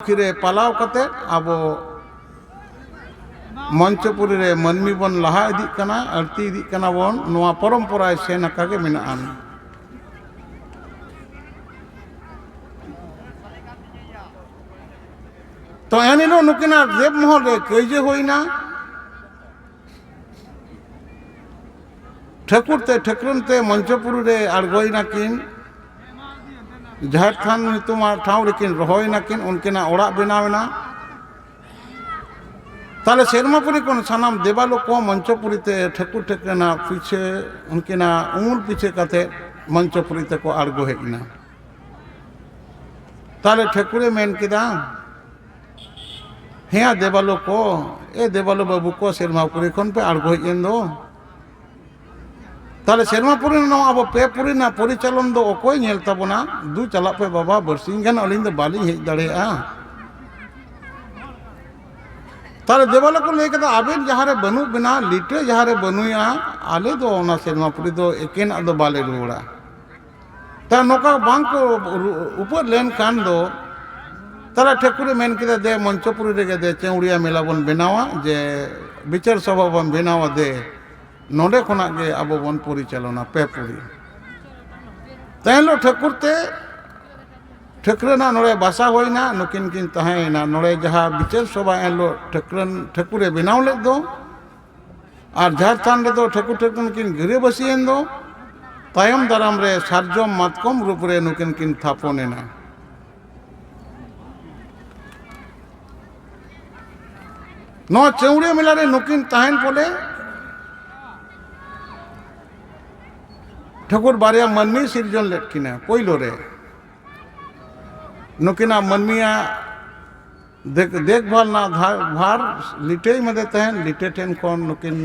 फिरे पालाव कते अब मंचपुरी रे मनमी बन लहा इदी कना आरती इदी कना बन नोआ परंपरा से नकागे मेनाआन तो एनिलो नुकिना देव महल रे कइजे होइना ठाकुर ते ठाकुरन ते मंचपुरी रे आड़गोइना किन झारखंड नितुमा ठाव रेकिन रहोइना किन उनकिना ओड़ा बनावेना ताले शेरमापुरी कोन सानाम देवालो को मंचपुरी ते ठाकुर ठाकुरना पीछे उनकिना उमुल पीछे कते मंचपुरी ते को आड़गो हेकिना ताले ठाकुरे मेन किदा हेया देवालो को ए देवालो बाबू को शेरमापुरी कोन पे आड़गो हेकिन दो ताले शेरमापुरी ना अब पेपुरी ना परिचालन दो ओकोय नेल ताबोना दु चला पे बाबा बरसिंग गान अलिंग दो बाली हेज दाड़ेआ ताले देवाला को लेके आबेन जहारे बनु बिना लिटे जहारे बनुया आले दो ओना शेरमापुरी दो एकेन दो बाले रुड़ा ता नोका बांग को ऊपर लेन कान दो तारा ठाकुरे मेन किदा दे मंचपुरी रे दे चौड़िया मेला बन बनावा जे विचार सभा बन बनावा दे नोडे खोना गे अब बन परिचालना पेपुरी तैलो ठाकुर ते ठाकुरना नोड़े बासा होइना नुकिन किन तहाइना नोड़े जहा विचार सभा एलो ठाकुरे बनाव ले दो और झारखंड रे दो ठाकुर ठाकुर किन गिरे बसियन दो तायम दाराम रे सारजम मातकम रूप रे नुकिन किन थापोनेना नो चौड़े मेला रे नुकिन तहाइन पोले ठाकुर बारिया मनमी सिरजन लेटकिना पहिलो रे नुकिना मनमिया देखभाल ना भार लिटे मदे तहन लिटे टेन कोन नुकिन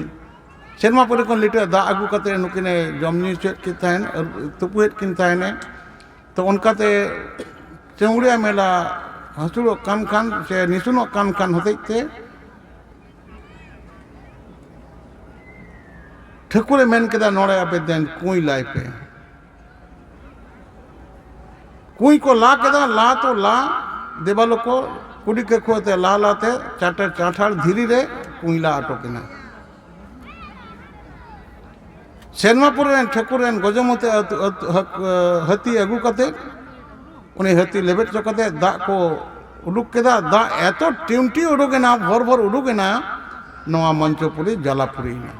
शेरमापुरी कोन लिटे दा आगु कते नुकिने जमनी चेट की तहन तुपुएट किन तहने तो उनकाते चौड़िया मेला हसुरो कान कान से निसुनो कान कान होते ठाकुरे मेन केदा नोड़े आपे देन कुई लाई पे कुई को ला केदा ला तो ला देवालो को कुड़ी के खोते ला लाते चाटर चाठार धीरे रे कुई ला आटो किना शेरमापुर रेन ठाकुर रेन गजमते हती अगु कते उनी हती लेबेट चो कते दा को उडुक केदा दा एतो टिमटी उडुकेना भर भर उडुकेना नोआ मंचपुरी जलापुरी ना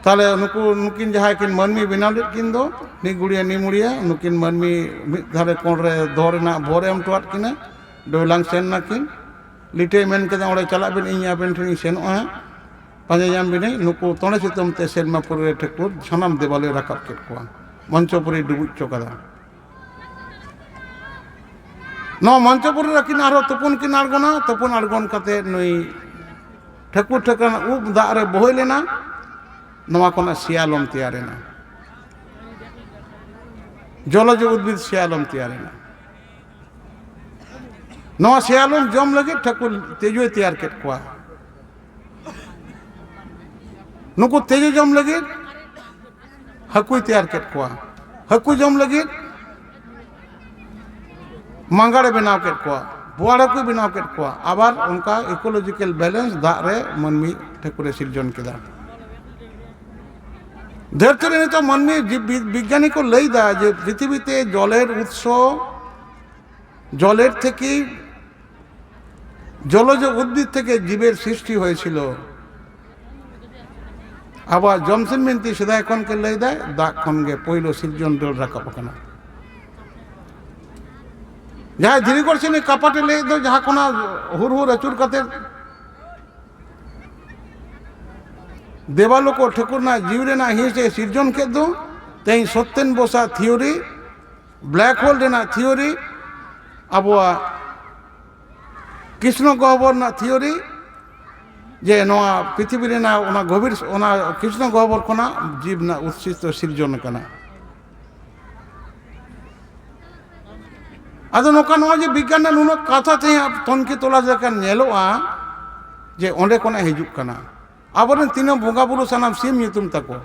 ताले नुकु नुकिन जहाय किन मनमी बनाव लेट किन दो नि गुड़िया नि मुड़िया नुकिन मनमी मिद धारे कोन रे धोरेना भोरे एम टोट किना डोलांग सेन ना किन लिटे मेन केदा ओड़े चला बिन इया बिन ठनी सेनोआ पाजे जाम बिने नुकु तोणे सितम ते शेरमापुरी रे ठाकुर छनाम देवाले राकाब केट कोआ मंचपुरी डुबुच चोकादा नो मंचपुरी रकिन आरो तपुन किन आड़गोना तपुन आड़गोन कते नुई ठाकुर ठाकुर उब दा रे बोहय लेना नवा कोना सियालम तैयारेना जलज उद्भिद सियालम तैयारेना नवा सियालम जम लगे ठाकुर तेजो तैयार केट कोआ नुकु तेजो जम लगे हकुई तैयार केट कोआ हकु जम लगे मांगाड़े बनाव केट कोआ बुआड़ा को बनाव केट कोआ आबार उनका इकोलॉजिकल बैलेंस दा रे मनमी ठाकुरे सिरजन केदा धरती रे तो मनमी विज्ञानी को लई दा जे पृथ्वीते जलेर उत्स जलेर थेके जलज उद्भिद थेके जीवेर सृष्टि हयेछिल आबार जमसेन मिन्ती सेदाय खन के लई देय दा खन गे पयलो सिरजन दल राकाब आकाना जहां धीरे करछिन कापाटे लई दो जहां कोना हुर हुर अचुर कते देवालो को ठाकुरना जीवरे ना हिसे सिरजन के दो तेई सत्यन बोसा थियोरी ब्लैक होल रेना थियोरी आबोआ कृष्ण गह्वर ना थियोरी जे नोआ पृथ्वी रेना ओना गभीर ओना कृष्ण गह्वर कोना जीव ना उत्सित सिरजन कना आदो नोका नोआ जे विज्ञान नुनो कथा ते तनकी तोला जकान नेलोआ जे ओंडे कोना हिजुक कना आबरन तीनों बोंगा बुरु सानाम सिम ᱧᱩᱛᱩᱢ ताको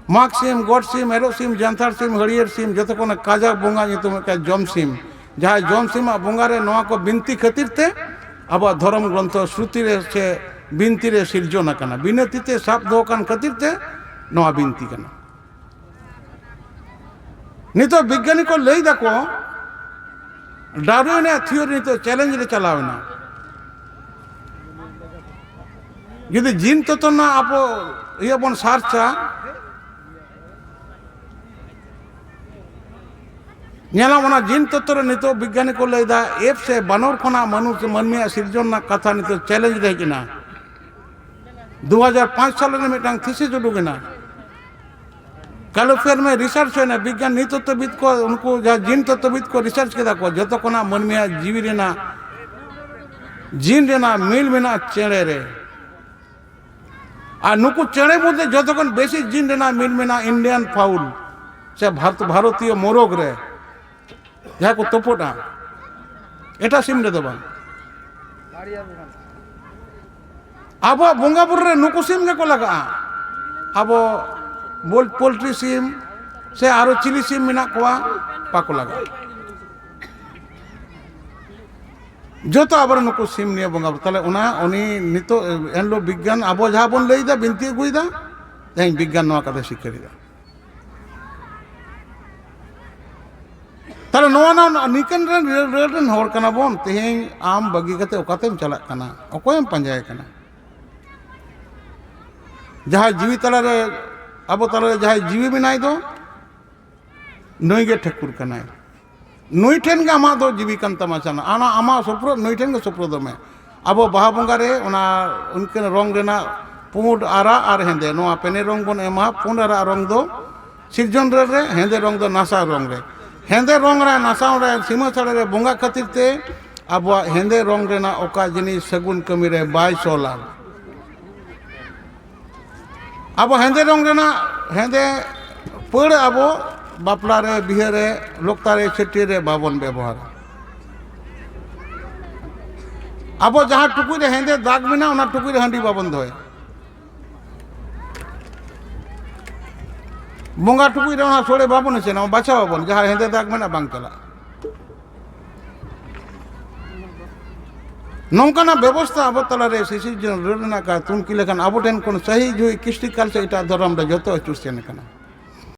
माग सिम गोड सिम एरो सिम जानथार सिम हरियर सिम जतो कोना काजा बोंगा ᱧᱩᱛᱩᱢ का जम सिम जहाँ जौन सीमा बंगारे नवा को बिनती खातिर ते अब धर्म ग्रंथ श्रुति रे से बिनती रे सिरजन करना बिनती ते साप दो कान खातिर ते नवा बिनती करना नितो विज्ञानी को लई दको डार्विन थियोरी नितो चैलेंज रे चलावना यदि जीन तत्व ना आप ये बन सार्चा नेला मना जीन तत्व नितो विज्ञानी को लईदा एप से बानर खना मनुष्य मनमिया सिरजन ना कथा नितो चैलेंज रहे किना 2005 साल में मिटांग थीसिस उडुगना कैलिफोर्निया में रिसर्च है ना विज्ञान नीतत्वविद को उनको जहाँ जीन तत्वविद को रिसर्च किया को जो कोना मनमिया जीवी रेना जीन रेना मिल में ना चेड़े रे आ नुकु चेड़े मध्य जो कोन बेसी जीन रेना मिल में ना इंडियन फाउल से भारतीय मोरग रे जहाँ को तोपोटा एटा सिम रे दबा अब बोंगापुर रे नुकु सिम ने को लगा अब बोल पोल्ट्री सिम से आरो चिली सिम मिना कोआ पाको लगा जो तो आबर नुकु सिम निया बोंगापुर तले उना उनी नितो एनलो विज्ञान आबो जहाँ बन लईदा बिनती गुईदा जहाँ विज्ञान नवा कदे शिकरीदा तले नवा ना निकन रेन होर कना बोन तेहें आम बगी कते ओकातेम चला कना ओकोयम पंजाय कना जहाँ जीवी तला रे अब ताले जहाँ जीवी बनाई दो नई के ठकुर कनाय नई ठेन के आमा दो जीवी कन तमाचाना आना आमा सप्रो नई ठेन के सप्रो दो में अब बाहा बंगा रे उना उनके रंग रेना पुंड आरा आर हेंदे नोआ पेने रंग बन एमा पुंड आरा रंग दो सिरजन रे हेंदे रंग दो नासा रंग रे हेंदे रंग रे नासा रे सीमा छाड़े रे बंगा खातिर ते अब हेंदे रंग रेना ओका जिनी सगुन कमी रे 2200 लाख अब हेंदे रंग रेना हेंदे पड़ अब बापला रे बिहे रे लोकता रे छेटी रे बाबन व्यवहार अब जहाँ टुकुई रे हेंदे दाग बिना उना टुकुई रे हांडी बाबन धोए बंगा टुकुई रे उना सोड़े बाबन से ना बाचा बाबन जहाँ हेंदे दाग बिना बांग चला नौकाना व्यवस्था अब तला रे सिसी जन रेना का तुम की लेखन अब टेन कोन सही जो किस्ती काल से इटा धरम रे जतो चुस्यन कना